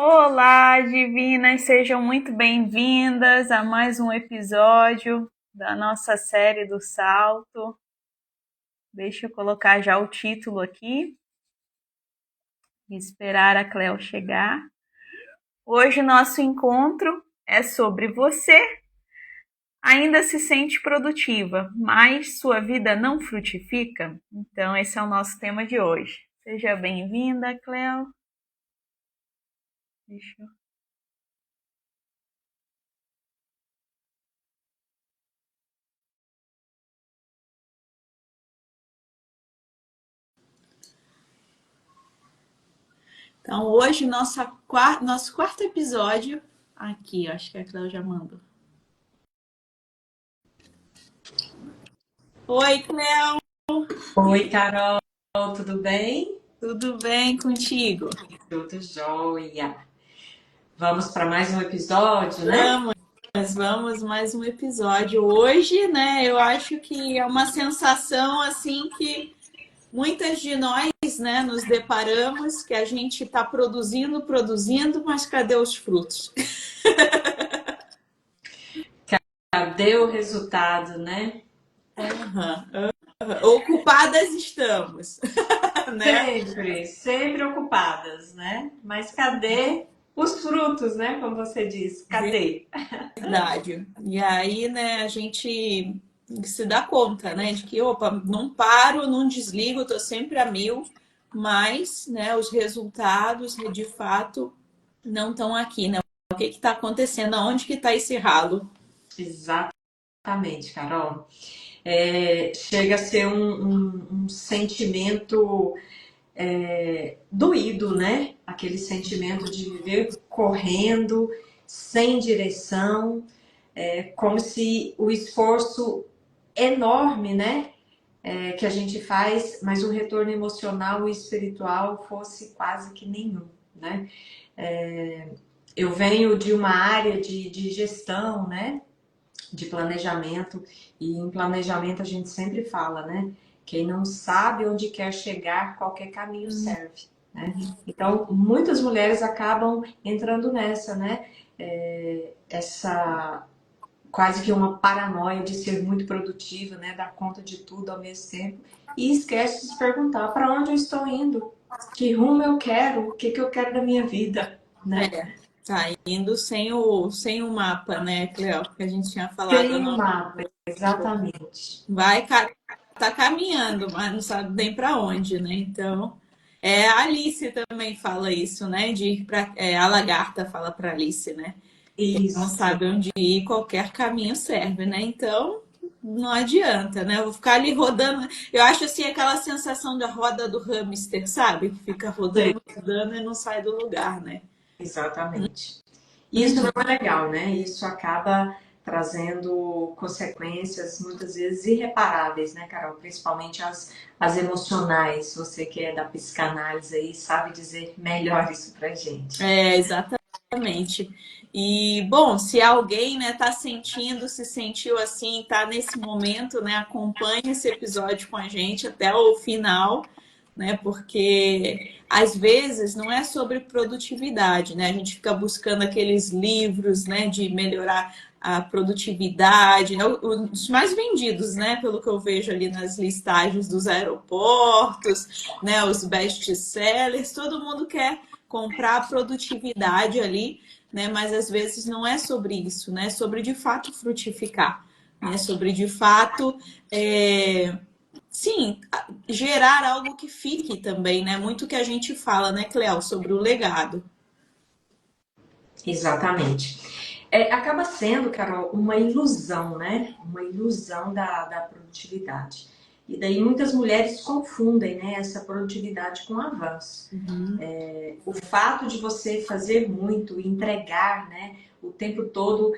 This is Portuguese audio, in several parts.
Olá, divinas, sejam muito bem-vindas a mais um episódio da nossa série do Salto. Deixa eu colocar já o título aqui e esperar a Cleo chegar. Hoje nosso encontro é sobre você. Ainda se sente produtiva, mas sua vida não frutifica? Então esse é o nosso tema de hoje. Seja bem-vinda, Cleo. Deixa eu... Então, hoje, nosso quarto episódio. Aqui, acho que a Cléo já mandou. Oi, Cléo. Oi, Carol, tudo bem? Tudo bem contigo? Tudo jóia. Vamos para mais um episódio, né? Vamos mais um episódio. Hoje, né, eu acho que é uma sensação assim que muitas de nós, né, nos deparamos que a gente está produzindo, mas cadê os frutos? Cadê o resultado, né? Ocupadas estamos, né? Sempre ocupadas, né? Mas cadê os frutos, né? Como você diz, cadê? Verdade. E aí, né, a gente se dá conta, né, de que, opa, não paro, não desligo, tô sempre a mil, mas, né, os resultados, de fato, não estão aqui, né? O que está acontecendo? Aonde que está esse ralo? Exatamente, Carol. Chega a ser um sentimento doído, né? Aquele sentimento de viver correndo, sem direção, como se o esforço enorme, né? Que a gente faz, mas o retorno emocional e espiritual fosse quase que nenhum, né? Eu venho de uma área de gestão, né? De planejamento, e em planejamento a gente sempre fala, né? Quem não sabe onde quer chegar, qualquer caminho serve, né? Então, muitas mulheres acabam entrando nessa, né? Essa quase que uma paranoia de ser muito produtiva, né? Dar conta de tudo ao mesmo tempo, e esquece de se perguntar para onde eu estou indo, que rumo eu quero, o que que eu quero da minha vida, né? Tá indo sem o mapa, né, Cleo? Que a gente tinha falado Sem no... um mapa, exatamente. Vai, tá caminhando, mas não sabe nem para onde, né? Então, a Alice também fala isso, né? De ir para a lagarta fala para Alice, né? Não Isso. sabe onde ir, qualquer caminho serve, né? Então, não adianta, né? Eu vou ficar ali rodando. Eu acho assim aquela sensação da roda do hamster, sabe? Que fica rodando, rodando e não sai do lugar, né? Exatamente. E isso não é legal, né? Isso acaba trazendo consequências muitas vezes irreparáveis, né, Carol? Principalmente as emocionais. Você que é da psicanálise aí sabe dizer melhor isso pra gente. Exatamente. E, bom, se alguém, né, tá sentindo, se sentiu assim, tá nesse momento, né, acompanhe esse episódio com a gente até o final, né, porque às vezes não é sobre produtividade, né, a gente fica buscando aqueles livros, né, de melhorar a produtividade, né, os mais vendidos, né, pelo que eu vejo ali nas listagens dos aeroportos, né, os best-sellers, todo mundo quer comprar a produtividade ali, né? Mas às vezes não é sobre isso, né? É sobre de fato frutificar, né? Sobre de fato, sim, gerar algo que fique também, né? Muito que a gente fala, né, Cleo, sobre o legado. Exatamente. Acaba sendo, Carol, uma ilusão, né? Uma ilusão da produtividade. E daí muitas mulheres confundem, né, essa produtividade com avanço. O fato de você fazer muito, entregar, né, o tempo todo,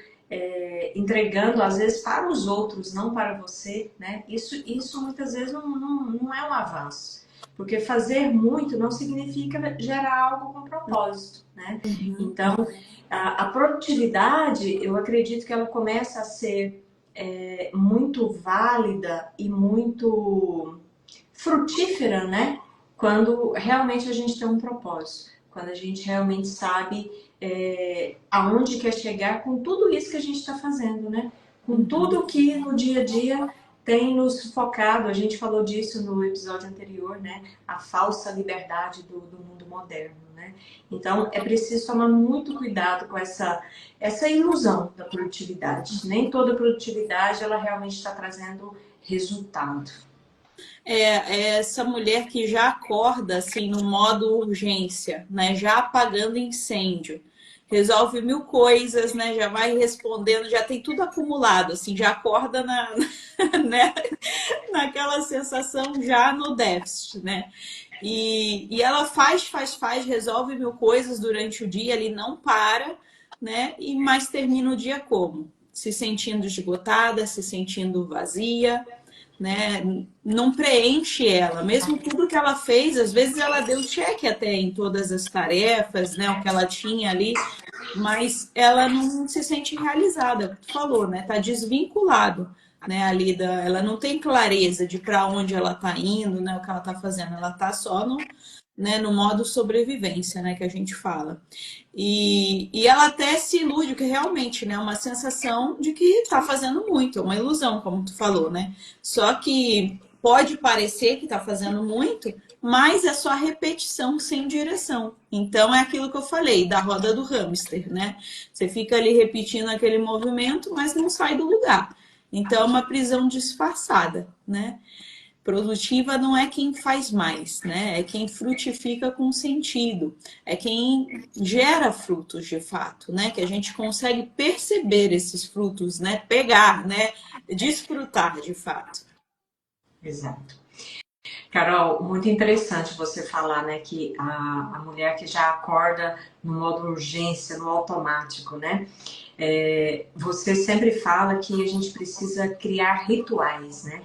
entregando às vezes para os outros, não para você, né? Isso muitas vezes não é um avanço. Porque fazer muito não significa gerar algo com propósito, né? Então, a produtividade, eu acredito que ela começa a ser muito válida e muito frutífera, né? Quando realmente a gente tem um propósito. quando a gente realmente sabe aonde quer chegar com tudo isso que a gente está fazendo, né? Com tudo que no dia a dia tem nos focado, a gente falou disso no episódio anterior, né? A falsa liberdade do mundo moderno, né? Então, é preciso tomar muito cuidado com essa ilusão da produtividade. Nem toda produtividade, ela realmente está trazendo resultado. É essa mulher que já acorda assim no modo urgência, né? Já apagando incêndio, resolve mil coisas, né? Já vai respondendo, já tem tudo acumulado, assim, já acorda né? Naquela sensação já no déficit, né? E ela faz, resolve mil coisas durante o dia, ele não para, né? Mas termina o dia como? Se sentindo esgotada, se sentindo vazia, né? Não preenche ela, mesmo tudo que ela fez, às vezes ela deu check até em todas as tarefas, né? O que ela tinha ali, mas ela não se sente realizada, como tu falou, né? Tá desvinculado, né? Ali ela não tem clareza de para onde ela tá indo, né? O que ela tá fazendo, ela tá só no, né? No modo sobrevivência, né? Que a gente fala. E ela até se ilude, que realmente, né? Uma sensação de que está fazendo muito, é uma ilusão, como tu falou, né? Só que pode parecer que está fazendo muito, mas é só repetição sem direção. Então é aquilo que eu falei, da roda do hamster, né? Você fica ali repetindo aquele movimento, mas não sai do lugar. Então é uma prisão disfarçada, né? Produtiva não é quem faz mais, né? É quem frutifica com sentido, é quem gera frutos de fato, né? Que a gente consegue perceber esses frutos, né? Pegar, né? Desfrutar de fato. Exato. Carol, muito interessante você falar, né, que a mulher que já acorda no modo urgência, no automático, né? Você sempre fala que a gente precisa criar rituais, né?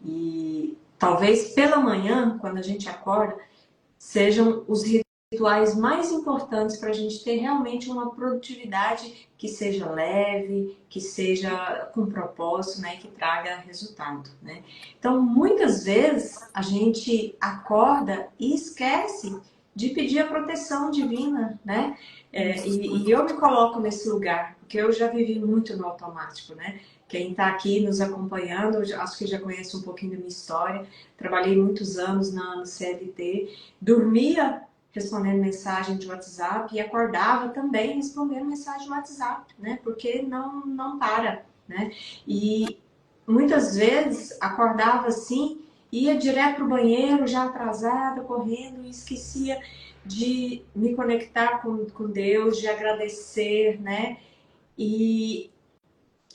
E talvez pela manhã, quando a gente acorda, sejam os rituais mais importantes para a gente ter realmente uma produtividade que seja leve, que seja com propósito, né, que traga resultado, né? Então, muitas vezes a gente acorda e esquece de pedir a proteção divina, né? E eu me coloco nesse lugar, porque eu já vivi muito no automático, né? Quem está aqui nos acompanhando, acho que já conhece um pouquinho da minha história. Trabalhei muitos anos no CLT, dormia respondendo mensagem de WhatsApp e acordava também respondendo mensagem de WhatsApp, né? Porque não para, né? E muitas vezes acordava assim, ia direto para o banheiro, já atrasada, correndo, e esquecia de me conectar com Deus, de agradecer, né? E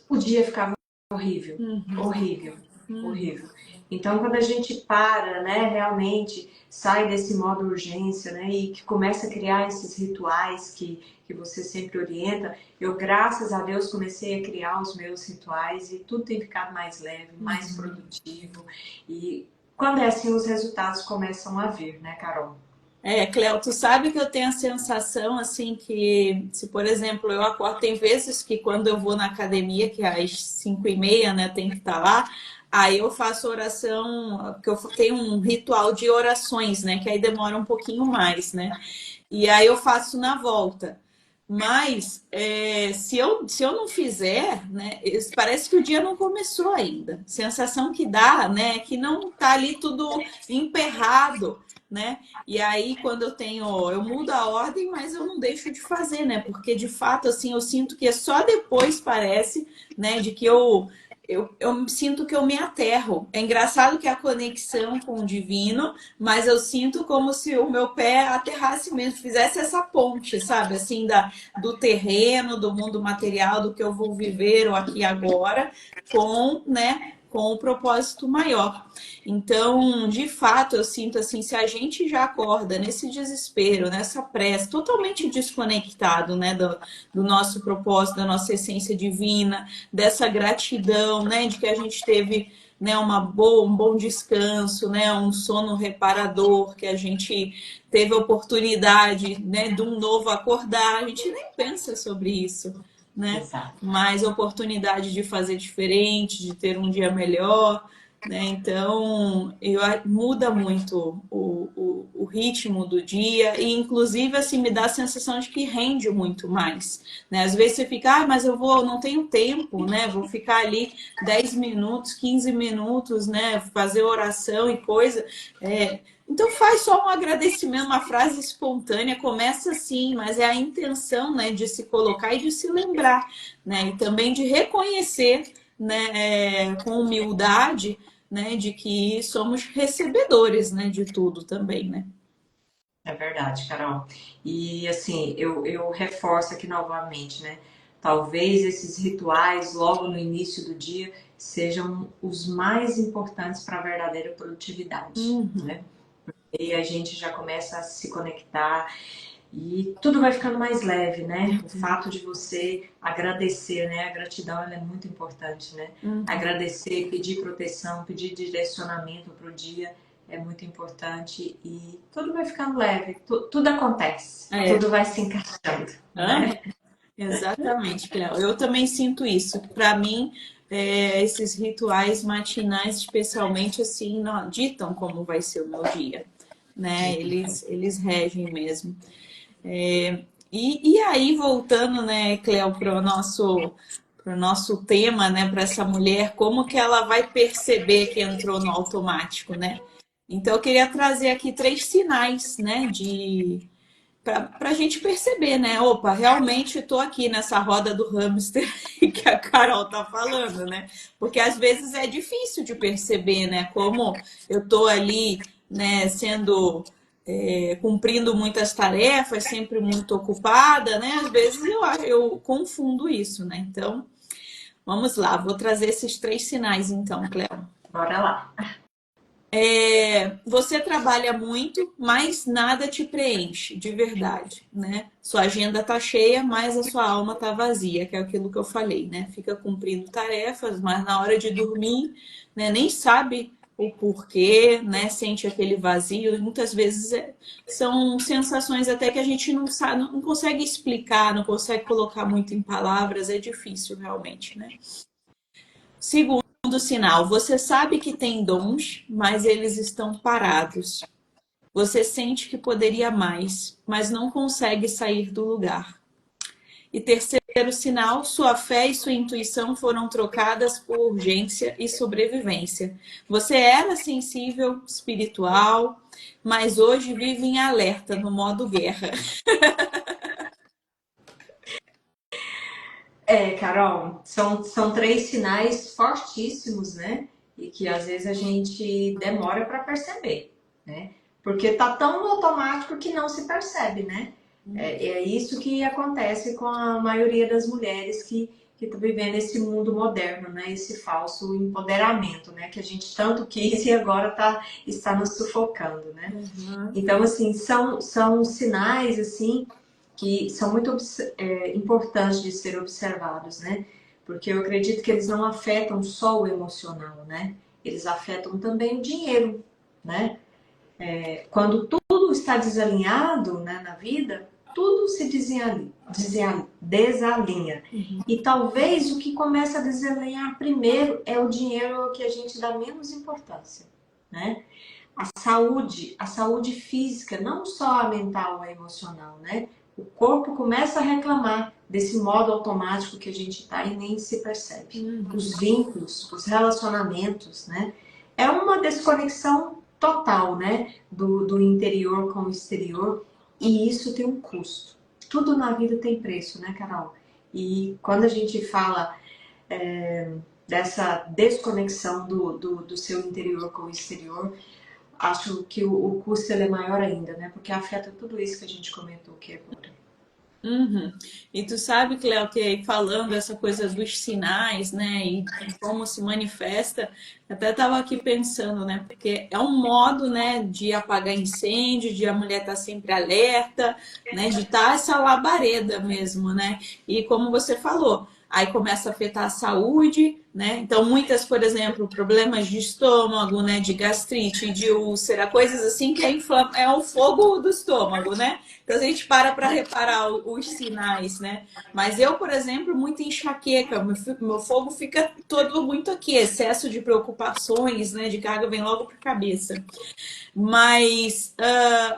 o dia ficava horrível, horrível, horrível. Então, quando a gente para, né, realmente sai desse modo urgência, né, e que começa a criar esses rituais que você sempre orienta, eu, graças a Deus, comecei a criar os meus rituais e tudo tem ficado mais leve, mais produtivo. E quando é assim, os resultados começam a vir, né, Carol? Cleo, tu sabe que eu tenho a sensação assim que, se por exemplo eu acordo, tem vezes que quando eu vou na academia, que é às 5h30, né, tem que estar lá, aí eu faço oração, porque eu tenho um ritual de orações, né, que aí demora um pouquinho mais, né, e aí eu faço na volta. Mas se eu não fizer, né, parece que o dia não começou ainda. Sensação que dá, né, que não tá ali tudo emperrado, né? E aí quando eu mudo a ordem, mas eu não deixo de fazer, né? Porque de fato assim eu sinto que é só depois parece, né, de que eu sinto que eu me aterro. É engraçado que a conexão com o divino, mas eu sinto como se o meu pé aterrasse mesmo, fizesse essa ponte, sabe? Assim, do terreno, do mundo material, do que eu vou viver ou aqui agora, né, com o propósito maior. Então, de fato, eu sinto assim, se a gente já acorda nesse desespero, nessa pressa, totalmente desconectado, né, do nosso propósito, da nossa essência divina, dessa gratidão, né, de que a gente teve, né, um bom descanso, né, um sono reparador, que a gente teve a oportunidade, né, de um novo acordar, a gente nem pensa sobre isso, né? Exato. Mais oportunidade de fazer diferente, de ter um dia melhor. né? Então, muda muito o ritmo do dia e, inclusive, assim, me dá a sensação de que rende muito mais, né? Às vezes você fica, mas não tenho tempo, né? Vou ficar ali 10 minutos, 15 minutos, né? Fazer oração e coisa. Então faz só um agradecimento, uma frase espontânea, começa assim, mas é a intenção, né, de se colocar e de se lembrar, né? E também de reconhecer, né, com humildade, né, de que somos recebedores, né, de tudo também, né? É verdade, Carol. E assim, eu reforço aqui novamente, né? Talvez esses rituais logo no início do dia sejam os mais importantes para a verdadeira produtividade, Uhum. né? E a gente já começa a se conectar e tudo vai ficando mais leve, né? O fato de você agradecer, né? A gratidão ela é muito importante, né? Uhum. Agradecer, pedir proteção, pedir direcionamento para o dia é muito importante e tudo vai ficando leve, tudo acontece, tudo vai se encaixando, né? Exatamente, Cléo. Eu também sinto isso. Para mim, esses rituais matinais, especialmente assim, ditam como vai ser o meu dia, né? Eles regem mesmo. E aí, voltando, né, Cléo, para o nosso tema, né, para essa mulher, como que ela vai perceber que entrou no automático, né? Então, eu queria trazer aqui 3 sinais, né, para a gente perceber, né? Opa, realmente estou aqui nessa roda do hamster que a Carol tá falando, né? Porque às vezes é difícil de perceber, né? Como eu estou ali, né, sendo cumprindo muitas tarefas, sempre muito ocupada, né? Às vezes eu confundo isso, né? Então, vamos lá, vou trazer esses 3 sinais, então, Cléo. Bora lá. Você trabalha muito, mas nada te preenche, de verdade, né? Sua agenda tá cheia, mas a sua alma tá vazia, que é aquilo que eu falei, né? Fica cumprindo tarefas, mas na hora de dormir, né, nem sabe o porquê, né? Sente aquele vazio. Muitas vezes são sensações até que a gente não sabe, não consegue explicar, não consegue colocar muito em palavras, é difícil realmente, né? Segundo sinal, você sabe que tem dons, mas eles estão parados. Você sente que poderia mais, mas não consegue sair do lugar. E terceiro sinal, sua fé e sua intuição foram trocadas por urgência e sobrevivência. Você era sensível, espiritual, mas hoje vive em alerta, no modo guerra. Carol, são 3 sinais fortíssimos, né? E que às vezes a gente demora para perceber, né? Porque tá tão no automático que não se percebe, né? É isso que acontece com a maioria das mulheres que estão vivendo esse mundo moderno, né? Esse falso empoderamento, né? Que a gente tanto quis e agora está nos sufocando, né? Então, assim, são sinais, assim, que são muito importantes de ser observados, né? Porque eu acredito que eles não afetam só o emocional, né? Eles afetam também o dinheiro, né? Quando tudo está desalinhado, né, na vida, tudo se desalinha. E talvez o que começa a desalinhar primeiro é o dinheiro que a gente dá menos importância, né? A saúde física, não só a mental ou a emocional, né? O corpo começa a reclamar desse modo automático que a gente está e nem se percebe. Os vínculos, os relacionamentos, né? É uma desconexão total, né? Do interior com o exterior e isso tem um custo. Tudo na vida tem preço, né, Carol? E quando a gente fala dessa desconexão do seu interior com o exterior, acho que o custo ele é maior ainda, né? Porque afeta tudo isso que a gente comentou aqui agora. E tu sabe, Cléo, que falando essa coisa dos sinais, né, e como se manifesta, até estava aqui pensando, né, porque é um modo, né, de apagar incêndio, de a mulher estar sempre alerta, né, de estar essa labareda mesmo, né, e como você falou, aí começa a afetar a saúde, né? Então, muitas, por exemplo, problemas de estômago, né? De gastrite, de úlcera, coisas assim que é o fogo do estômago, né? Então, a gente para reparar os sinais, né? Mas eu, por exemplo, muita enxaqueca, meu fogo fica todo muito aqui, excesso de preocupações, né? De carga vem logo para a cabeça. Mas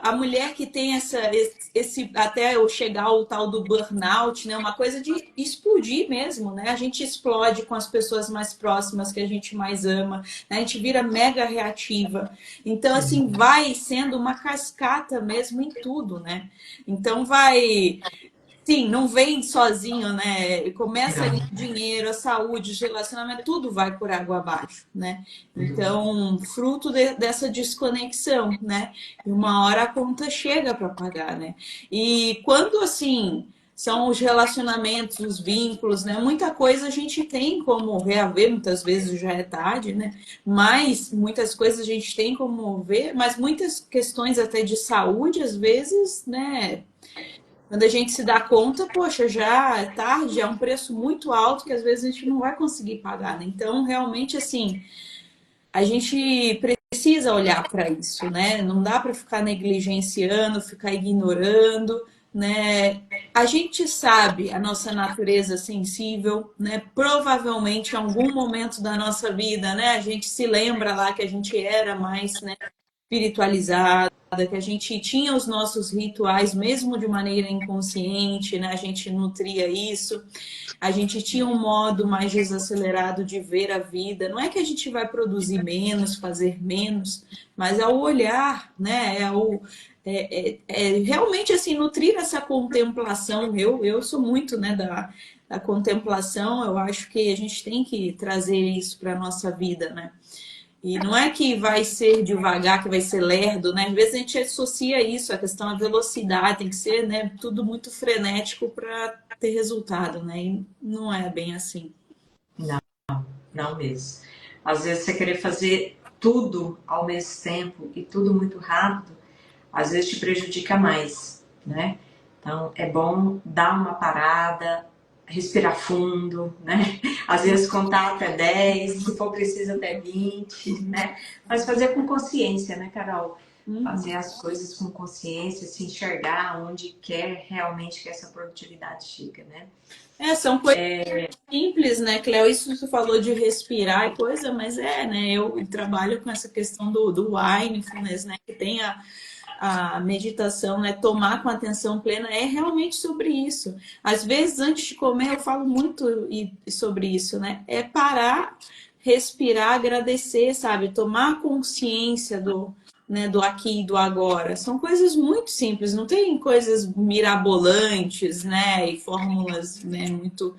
a mulher que tem esse, até eu chegar ao tal do burnout, né? Uma coisa de explodir mesmo, né? A gente explode com as pessoas mais próximas que a gente mais ama, né? A gente vira mega reativa. Então, assim, vai sendo uma cascata mesmo em tudo, né? Então vai. Sim, não vem sozinho, né? Começa ali o dinheiro, a saúde, o relacionamento, tudo vai por água abaixo, né? Então, fruto dessa desconexão, né? E uma hora a conta chega para pagar, né? E quando, assim, são os relacionamentos, os vínculos, né? Muita coisa a gente tem como reaver, muitas vezes já é tarde, né? Mas muitas coisas a gente tem como ver, mas muitas questões até de saúde, às vezes, né? Quando a gente se dá conta, poxa, já é tarde, é um preço muito alto que às vezes a gente não vai conseguir pagar, né? Então, realmente, assim, a gente precisa olhar para isso, né? Não dá para ficar negligenciando, ficar ignorando, né? A gente sabe a nossa natureza sensível, né? Provavelmente em algum momento da nossa vida, né? A gente se lembra lá que a gente era mais, né, espiritualizada, que a gente tinha os nossos rituais, mesmo de maneira inconsciente, né? A gente nutria isso, a gente tinha um modo mais desacelerado de ver a vida. Não é que a gente vai produzir menos, fazer menos, mas é o olhar, né? Realmente assim nutrir essa contemplação. Eu sou muito, né, da contemplação. Eu acho que a gente tem que trazer isso para a nossa vida, né? E não é que vai ser devagar, que vai ser lerdo, né? Às vezes a gente associa isso, a questão da velocidade, tem que ser, né, tudo muito frenético para ter resultado, né? E não é bem assim. Não, não mesmo. Às vezes você querer fazer tudo ao mesmo tempo e tudo muito rápido, às vezes te prejudica mais, né? Então é bom dar uma parada, respirar fundo, né? Às vezes contar até 10, se for preciso até 20, né? Mas fazer com consciência, né, Carol? Fazer as coisas com consciência, se enxergar onde quer realmente que essa produtividade chega, né? São coisas simples, né, Cléo? Isso você falou de respirar e coisa, mas né? Eu trabalho com essa questão do mindfulness, né? Que tem a meditação, né? Tomar com atenção plena é realmente sobre isso. Às vezes, antes de comer, eu falo muito sobre isso, né? É parar, respirar, agradecer, sabe? Tomar consciência né, do aqui e do agora. São coisas muito simples, não tem coisas mirabolantes, né? E fórmulas, né, muito.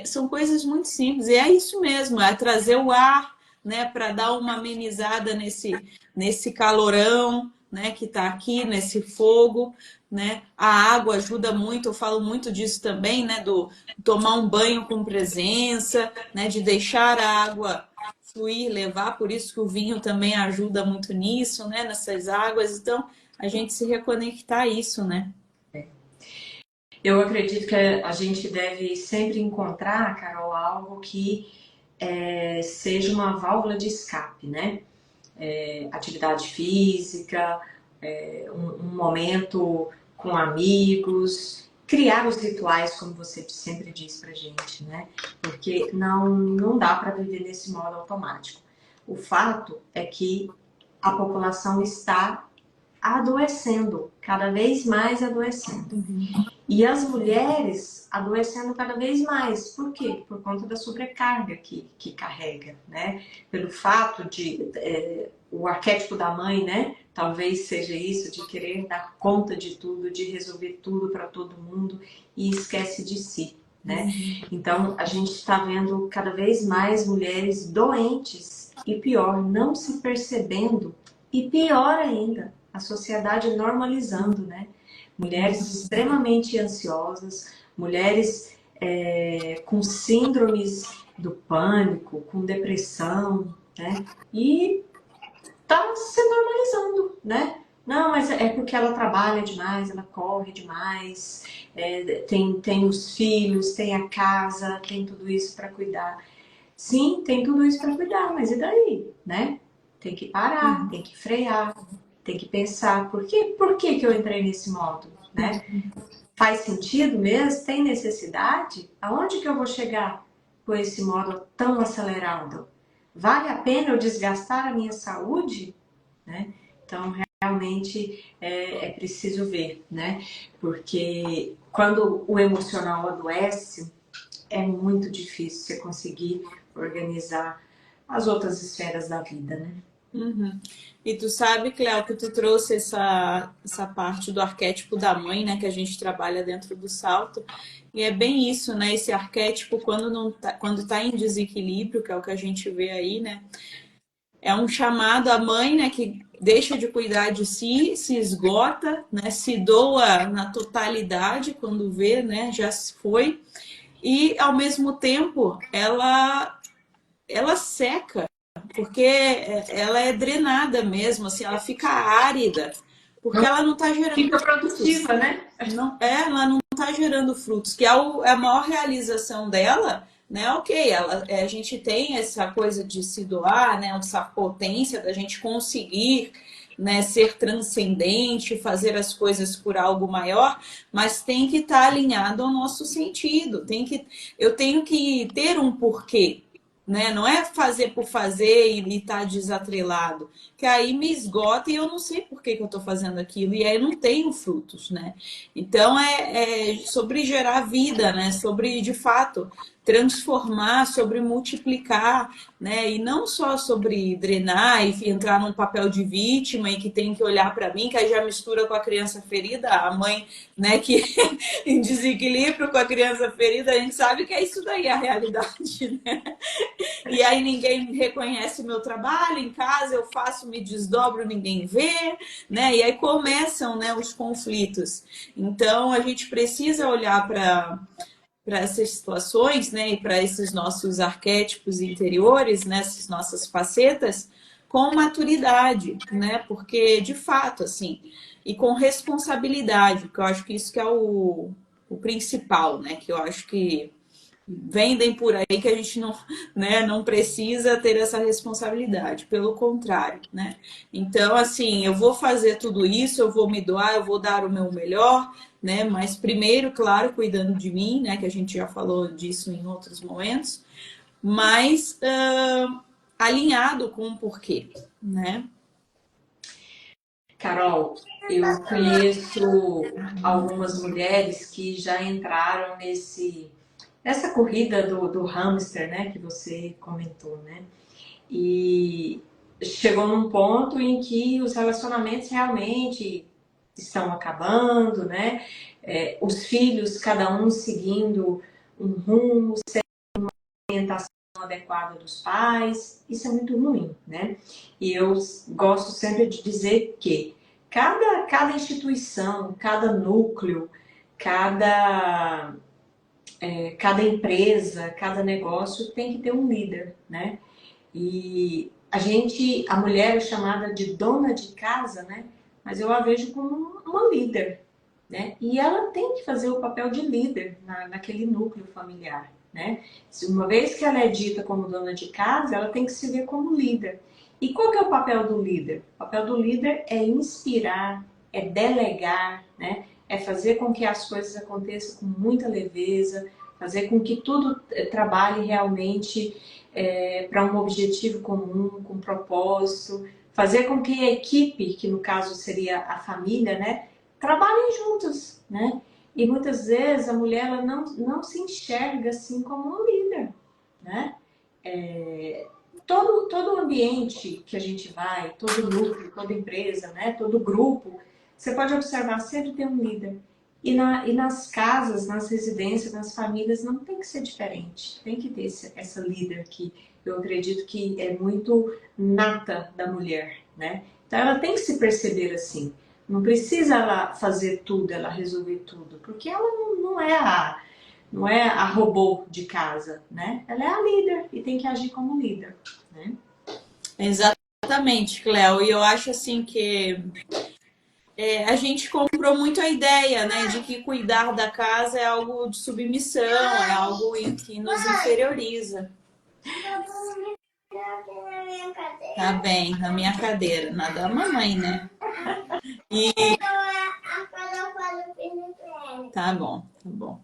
São coisas muito simples. E é isso mesmo, é trazer o ar, né, para dar uma amenizada nesse calorão, né, que está aqui nesse fogo, né? A água ajuda muito, eu falo muito disso também, né, do tomar um banho com presença, né, de deixar a água fluir, levar, por isso que o vinho também ajuda muito nisso, né, nessas águas. Então, a gente se reconectar a isso, né? Eu acredito que a gente deve sempre encontrar, Carol, algo que seja uma válvula de escape, né? Atividade física, um momento com amigos, criar os rituais, como você sempre diz pra gente, né? Porque não dá para viver nesse modo automático. O fato é que a população está adoecendo, cada vez mais adoecendo. E as mulheres adoecendo cada vez mais. Por quê? Por conta da sobrecarga que carrega, né? Pelo fato de o arquétipo da mãe, né? Talvez seja isso, de querer dar conta de tudo, de resolver tudo para todo mundo e esquece de si, né? Então a gente está vendo cada vez mais mulheres doentes e pior, não se percebendo e pior ainda, a sociedade normalizando, né? Mulheres extremamente ansiosas, mulheres com síndromes do pânico, com depressão, né? E tá se normalizando, né? Não, mas é porque ela trabalha demais, ela corre demais, tem os filhos, tem a casa, tem tudo isso para cuidar. Sim, tem tudo isso para cuidar, mas e daí, né? Tem que parar, tem que frear, tem que pensar, por que que eu entrei nesse modo, né? Faz sentido mesmo? Tem necessidade? Aonde que eu vou chegar com esse modo tão acelerado? Vale a pena eu desgastar a minha saúde? Né? Então, realmente é preciso ver, né? Porque quando o emocional adoece, é muito difícil você conseguir organizar as outras esferas da vida, né? Uhum. E tu sabe, Cléo, que tu trouxe essa parte do arquétipo da mãe, né, que a gente trabalha dentro do salto. E é bem isso, né? Esse arquétipo, quando não tá, quando tá em desequilíbrio, que é o que a gente vê aí, né? É um chamado à mãe, né, que deixa de cuidar de si, se esgota, né, se doa na totalidade quando vê, né, já se foi. E ao mesmo tempo, ela seca porque ela é drenada mesmo, assim, ela fica árida, porque Não ela não está gerando fica frutos. produtiva, né? Não, ela não está gerando frutos, que é a maior realização dela, né? Ok, a gente tem essa coisa de se doar, né? Essa potência da gente conseguir, né, ser transcendente, fazer as coisas por algo maior, mas tem que estar alinhado ao nosso sentido. Eu tenho que ter um porquê, né? Não é fazer por fazer e estar desatrelado, que aí me esgota e eu não sei por que que eu estou fazendo aquilo e aí eu não tenho frutos, né? Então é sobre gerar vida, né? Sobre de fato transformar, sobre multiplicar, né? E não só sobre drenar e entrar num papel de vítima e que tem que olhar para mim, que aí já mistura com a criança ferida, a mãe, né, que em desequilíbrio com a criança ferida, a gente sabe que é isso daí a realidade, né? E aí ninguém reconhece o meu trabalho em casa, eu faço, me desdobro, ninguém vê, né? E aí começam, né, os conflitos. Então a gente precisa olhar para essas situações, né, e para esses nossos arquétipos interiores, né, essas nossas facetas, com maturidade, né? Porque de fato, assim, e com responsabilidade, que eu acho que isso que é o principal, né? Que eu acho que vendem por aí que a gente não, né, não precisa ter essa responsabilidade, pelo contrário, né? Então, assim, eu vou fazer tudo isso, eu vou me doar, eu vou dar o meu melhor, né? Mas primeiro, claro, cuidando de mim, né? Que a gente já falou disso em outros momentos, mas alinhado com o porquê, né? Carol, eu conheço algumas mulheres que já entraram nessa corrida do hamster, né, que você comentou, né? E chegou num ponto em que os relacionamentos realmente estão acabando, né? Os filhos, cada um seguindo um rumo, sem orientação adequada dos pais, isso é muito ruim, né? E eu gosto sempre de dizer que cada instituição, cada núcleo, cada, cada empresa, cada negócio tem que ter um líder, né? E a mulher é chamada de dona de casa, né? Mas eu a vejo como uma líder, né? E ela tem que fazer o papel de líder naquele núcleo familiar, né? Uma vez que ela é dita como dona de casa, ela tem que se ver como líder. E qual que é o papel do líder? O papel do líder é inspirar, é delegar, né? É fazer com que as coisas aconteçam com muita leveza, fazer com que tudo trabalhe realmente para um objetivo comum, com propósito, fazer com que a equipe, que no caso seria a família, né, trabalhem juntos, né? E muitas vezes a mulher ela não se enxerga assim como um líder, né? Todo ambiente que a gente vai, todo núcleo, toda empresa, né, todo grupo, você pode observar, sempre tem um líder. E nas casas, nas residências, nas famílias, não tem que ser diferente. Tem que ter essa líder que eu acredito que é muito nata da mulher, né? Então ela tem que se perceber assim. Não precisa ela fazer tudo, ela resolver tudo, porque ela não é a robô de casa, né? Ela é a líder e tem que agir como líder, né? Exatamente, Cléo. E eu acho assim que a gente comprou muito a ideia, né, de que cuidar da casa é algo de submissão, é algo que nos inferioriza. Tá bem, na minha cadeira, na da mamãe, né? E tá bom, tá bom.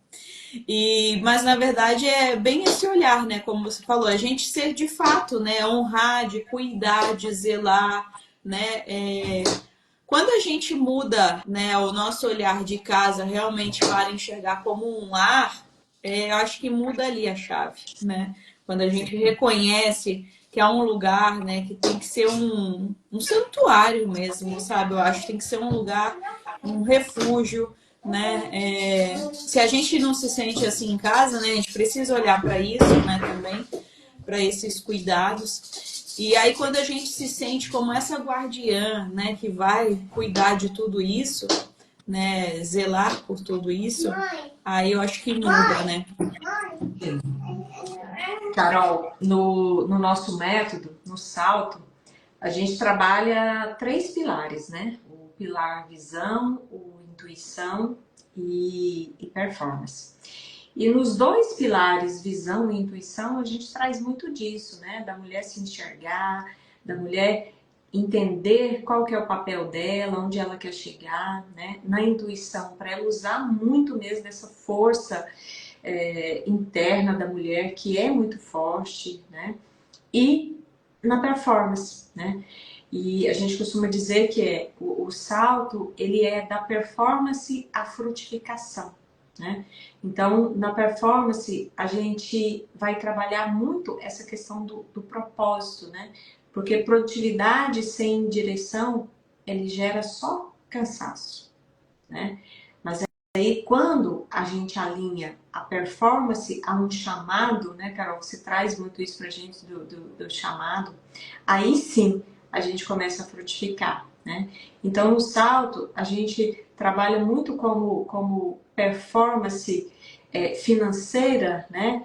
Mas na verdade é bem esse olhar, né? Como você falou, a gente ser de fato, né? Honrar, de cuidar, de zelar, né? Quando a gente muda, né, o nosso olhar de casa realmente para enxergar como um lar, eu acho que muda ali a chave, né? Quando a gente reconhece que é um lugar, né, que tem que ser um santuário mesmo, sabe? Eu acho que tem que ser um lugar, um refúgio, né? Se a gente não se sente assim em casa, né, a gente precisa olhar para isso, né, também, para esses cuidados. E aí, quando a gente se sente como essa guardiã, né, que vai cuidar de tudo isso, né, zelar por tudo isso, aí eu acho que muda, né? Carol, no nosso método, no salto, a gente trabalha 3 pilares, né? O pilar visão, o intuição e performance. E nos 2 pilares, visão e intuição, a gente traz muito disso, né? Da mulher se enxergar, da mulher entender qual que é o papel dela, onde ela quer chegar, né? Na intuição, para ela usar muito mesmo dessa força interna da mulher, que é muito forte, né? E na performance, né? E a gente costuma dizer que o salto, ele é da performance à frutificação, né? Então, na performance, a gente vai trabalhar muito essa questão do propósito, né? Porque produtividade sem direção, ele gera só cansaço, né? Mas aí, quando a gente alinha a performance a um chamado, né, Carol? Você traz muito isso pra gente do chamado. Aí sim, a gente começa a frutificar, né? Então, no salto, a gente trabalha muito como performance financeira, né?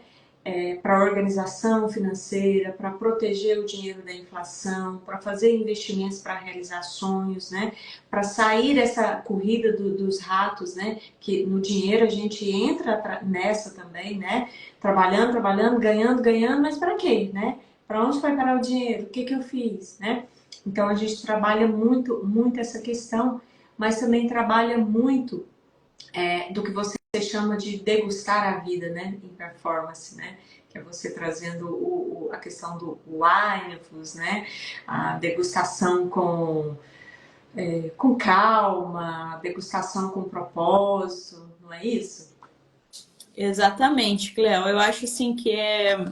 Para organização financeira, para proteger o dinheiro da inflação, para fazer investimentos para realizar sonhos, né? Para sair dessa corrida dos ratos, né? Que no dinheiro a gente entra nessa também, né? Trabalhando, trabalhando, ganhando, ganhando, mas para quê, né? Para onde vai parar o dinheiro? O que que eu fiz, né? Então a gente trabalha muito, muito essa questão, mas também trabalha muito do que você chama de degustar a vida, né, em performance, né, que é você trazendo a questão do mindfulness, né, a degustação com calma, degustação com propósito, não é isso? Exatamente, Cleo. Eu acho assim que é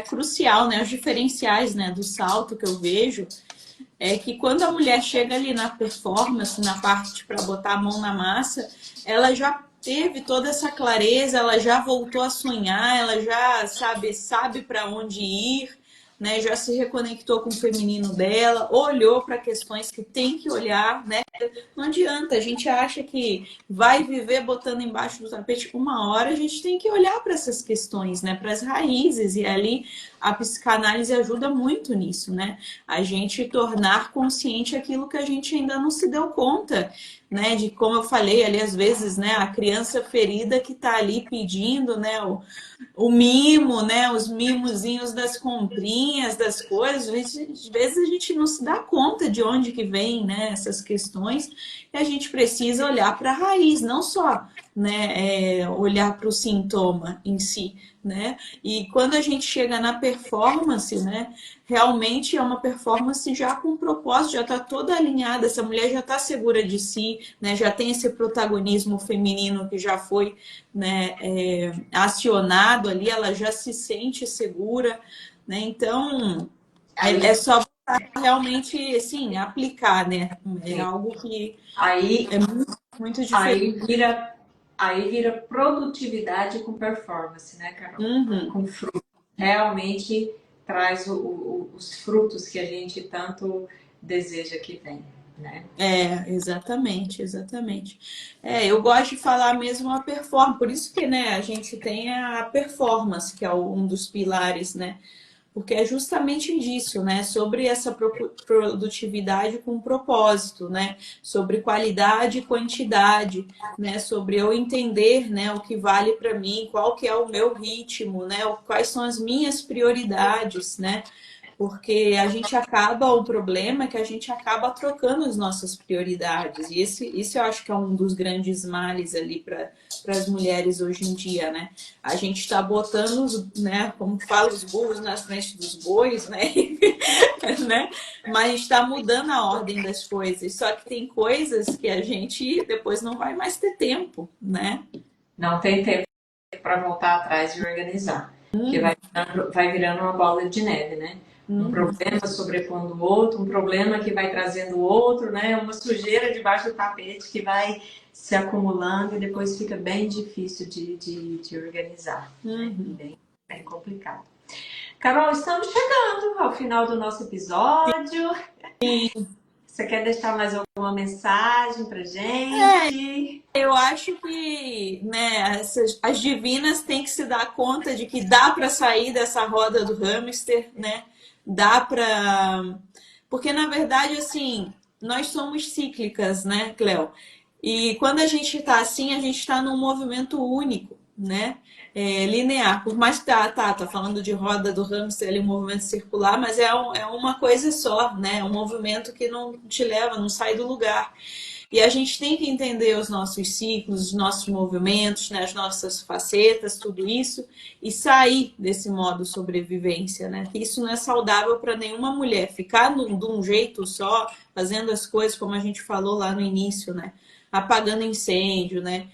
crucial, né? Os diferenciais, né, do salto que eu vejo é que quando a mulher chega ali na performance, na parte para botar a mão na massa, ela já teve toda essa clareza, ela já voltou a sonhar, ela já sabe para onde ir, né? Já se reconectou com o feminino dela, olhou para questões que tem que olhar, né? Não adianta, a gente acha que vai viver botando embaixo do tapete. Uma hora a gente tem que olhar para essas questões, né? Para as raízes, e ali a psicanálise ajuda muito nisso, né? A gente tornar consciente aquilo que a gente ainda não se deu conta, né? De como eu falei ali, às vezes, né? A criança ferida que está ali pedindo, né? O mimo, né? Os mimozinhos das comprinhas, das coisas. Às vezes a gente não se dá conta de onde que vem, né? Essas questões. E a gente precisa olhar para a raiz, não só, né? Olhar para o sintoma em si, né? E quando a gente chega na performance, né? Realmente é uma performance já com propósito, já está toda alinhada, essa mulher já está segura de si, né? Já tem esse protagonismo feminino que já foi, né, acionado ali, ela já se sente segura, né? Então é só realmente assim, aplicar, né? É algo que Aí, é muito, muito aí diferente. vira, aí vira produtividade com performance, né, Carol? Uhum. Com fruto. Realmente traz os frutos que a gente tanto deseja que venha, né? Exatamente, exatamente. Eu gosto de falar mesmo a performance, por isso que, né, a gente tem a performance, que é um dos pilares, né? porque é justamente disso, né? Sobre essa produtividade com propósito, né? Sobre qualidade e quantidade, né? Sobre eu entender, né, o que vale para mim, qual que é o meu ritmo, né? Quais são as minhas prioridades, né? Porque a gente acaba, o problema é que a gente acaba trocando as nossas prioridades. E esse eu acho que é um dos grandes males ali para as mulheres hoje em dia, né? A gente está botando, né, como fala, os burros na frente dos bois, né? né? Mas a gente está mudando a ordem das coisas. Só que tem coisas que a gente depois não vai mais ter tempo, né? Não tem tempo para voltar atrás e organizar. Porque vai virando uma bola de neve, né? Um problema sobrepondo o outro, um problema que vai trazendo o outro, né? Uma sujeira debaixo do tapete que vai se acumulando e depois fica bem difícil de organizar. Bem complicado. Carol, estamos chegando ao final do nosso episódio. Você quer deixar mais alguma mensagem pra gente? Eu acho que, né, as divinas têm que se dar conta de que dá para sair dessa roda do hamster, né? Dá para, porque na verdade assim, nós somos cíclicas, né, Cleo? E quando a gente está assim, a gente está num movimento único, né? Linear. Por mais que tá falando de roda do hamster ali, um movimento circular, mas é uma coisa só, né? É um movimento que não te leva, não sai do lugar. E a gente tem que entender os nossos ciclos, os nossos movimentos, né, as nossas facetas, tudo isso, e sair desse modo sobrevivência, né? Que isso não é saudável para nenhuma mulher. Ficar de um jeito só, fazendo as coisas como a gente falou lá no início, né? Apagando incêndio, né?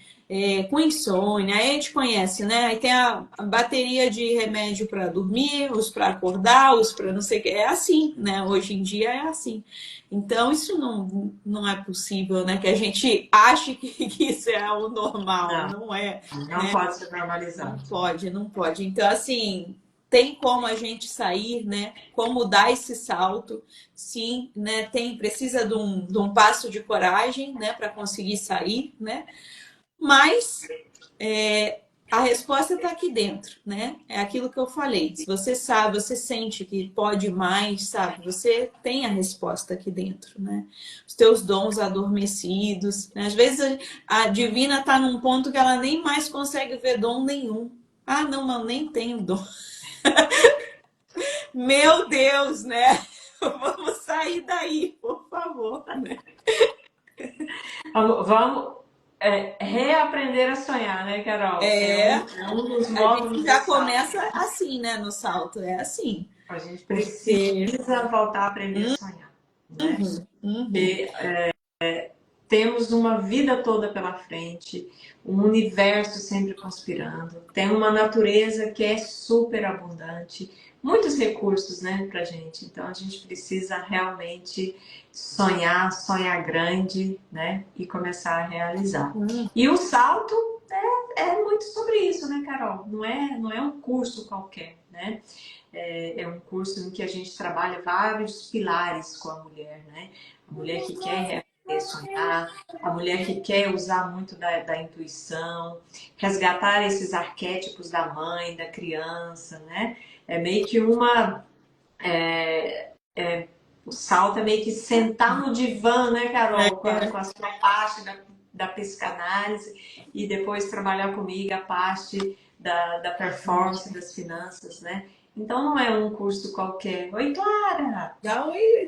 Com insônia, aí a gente conhece, né? Aí tem a bateria de remédio para dormir, os para acordar, os para não sei o que. É assim, né? Hoje em dia é assim. Então, isso não é possível, né? Que a gente ache que isso é o normal. Não é. Não pode ser normalizado. Não pode. Então, assim, tem como a gente sair, né? Como dar esse salto. Sim, né? Precisa de um passo de coragem, né? Para conseguir sair, né? Mas a resposta está aqui dentro, né? É aquilo que eu falei. Se você sabe, você sente que pode mais, sabe? Você tem a resposta aqui dentro, né? Os teus dons adormecidos, né? Às vezes a divina está num ponto que ela nem mais consegue ver dom nenhum. Ah, não, mas eu nem tenho dom. Meu Deus, né? Vamos sair daí, por favor, né? Vamos reaprender a sonhar, né, Carol? Um dos módulos. A gente já começa assim, né, no salto. É assim. A gente precisa voltar a aprender a sonhar, né? E, temos uma vida toda pela frente, um universo sempre conspirando, tem uma natureza que é super abundante, muitos recursos, né, pra gente. Então a gente precisa realmente sonhar grande, né, e começar a realizar. E o salto é muito sobre isso, né, Carol? Não é um curso qualquer, né? É um curso em que a gente trabalha vários pilares com a mulher, né? A mulher que quer sonhar, a mulher que quer usar muito da intuição, resgatar esses arquétipos da mãe, da criança, né? É meio que o salto é meio que sentar no divã, né, Carol? Com a sua parte da psicanálise e depois trabalhar comigo a parte da performance, das finanças, né? Então não é um curso qualquer. Oi, Clara! Dá oi,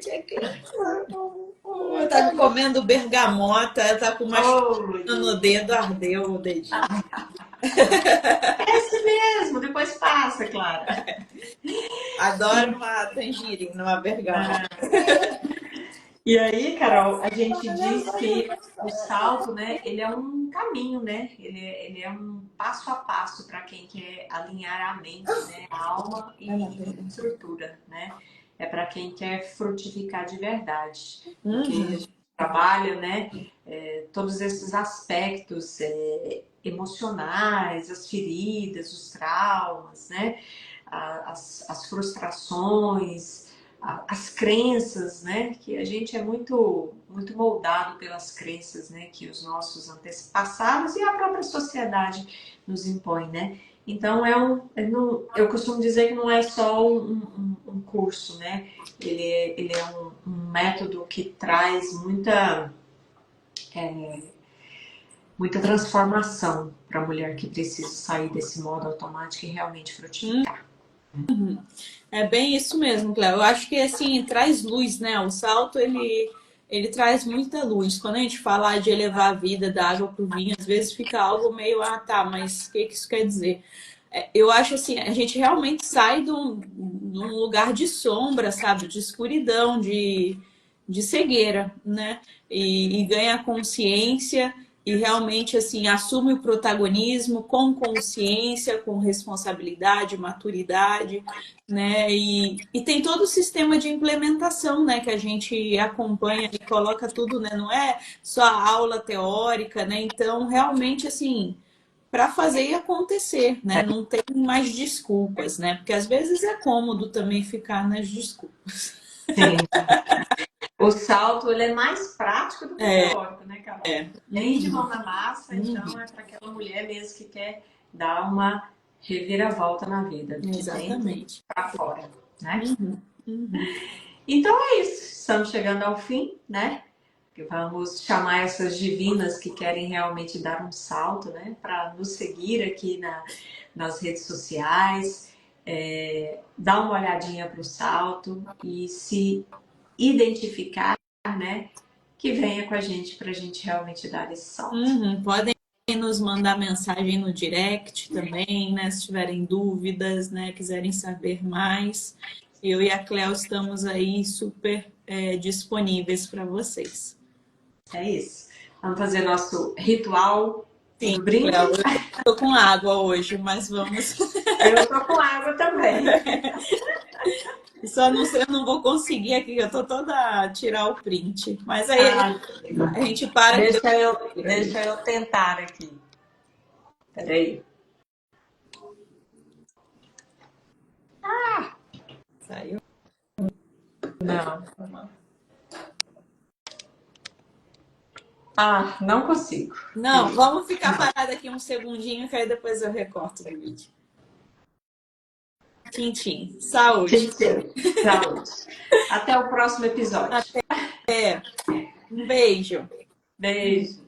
tá comendo bergamota, tá com uma no dedo, ardeu o dedinho. É esse mesmo, depois passa, Clara. Adoro uma tangerina, uma bergamota. E aí, Carol, a gente diz que o salto, né, ele é um caminho, né? Ele é um passo a passo para quem quer alinhar a mente, né, a alma e a estrutura, né? É para quem quer frutificar de verdade. Porque a gente trabalha, né, todos esses aspectos emocionais, as feridas, os traumas, né? As frustrações, as crenças, né? Que a gente é muito moldado pelas crenças, né? Que os nossos antepassados e a própria sociedade nos impõe, né? Então, eu costumo dizer que não é só um curso, né? Ele é um método que traz muita transformação para a mulher que precisa sair desse modo automático e realmente frutificar. É bem isso mesmo, Cléo. Eu acho que assim traz luz, né? O salto ele traz muita luz. Quando a gente fala de elevar a vida da água para o vinho, às vezes fica algo meio, ah, tá, mas o que isso quer dizer? Eu acho assim, a gente realmente sai de um lugar de sombra, sabe? De escuridão, de cegueira, né? E ganha consciência e realmente assim assume o protagonismo com consciência, com responsabilidade, maturidade, né? E tem todo o sistema de implementação, né? Que a gente acompanha e coloca tudo, né? Não é só a aula teórica, né? Então, realmente, assim, para fazer e acontecer, né? Não tem mais desculpas, né? Porque às vezes é cômodo também ficar nas desculpas. Sim. O salto ele é mais prático do que teórico, né, Carol? Bem de mão na massa, então é para aquela mulher mesmo que quer dar uma reviravolta na vida, de dentro Exatamente. para fora, né? Uhum. Então é isso, estamos chegando ao fim, né? Vamos chamar essas divinas que querem realmente dar um salto, né? Para nos seguir aqui nas redes sociais, dar uma olhadinha para o salto e se identificar, né? Que venha com a gente para a gente realmente dar esse salto. Podem nos mandar mensagem no direct também, né? Se tiverem dúvidas, né? Quiserem saber mais. Eu e a Cléo estamos aí super disponíveis para vocês. É isso. Vamos fazer nosso ritual Sim, do brinde. Cléo, eu tô com água hoje, mas vamos. Eu tô com água também. Só não sei, eu não vou conseguir aqui, eu tô toda a tirar o print. Mas aí a gente para que Deixa eu tentar aqui. Peraí. saiu. Não. Ah, não consigo. Não, vamos ficar parada aqui um segundinho, que aí depois eu recorto do vídeo. Tchim, saúde. Saúde. Até o próximo episódio. Um beijo. Beijo.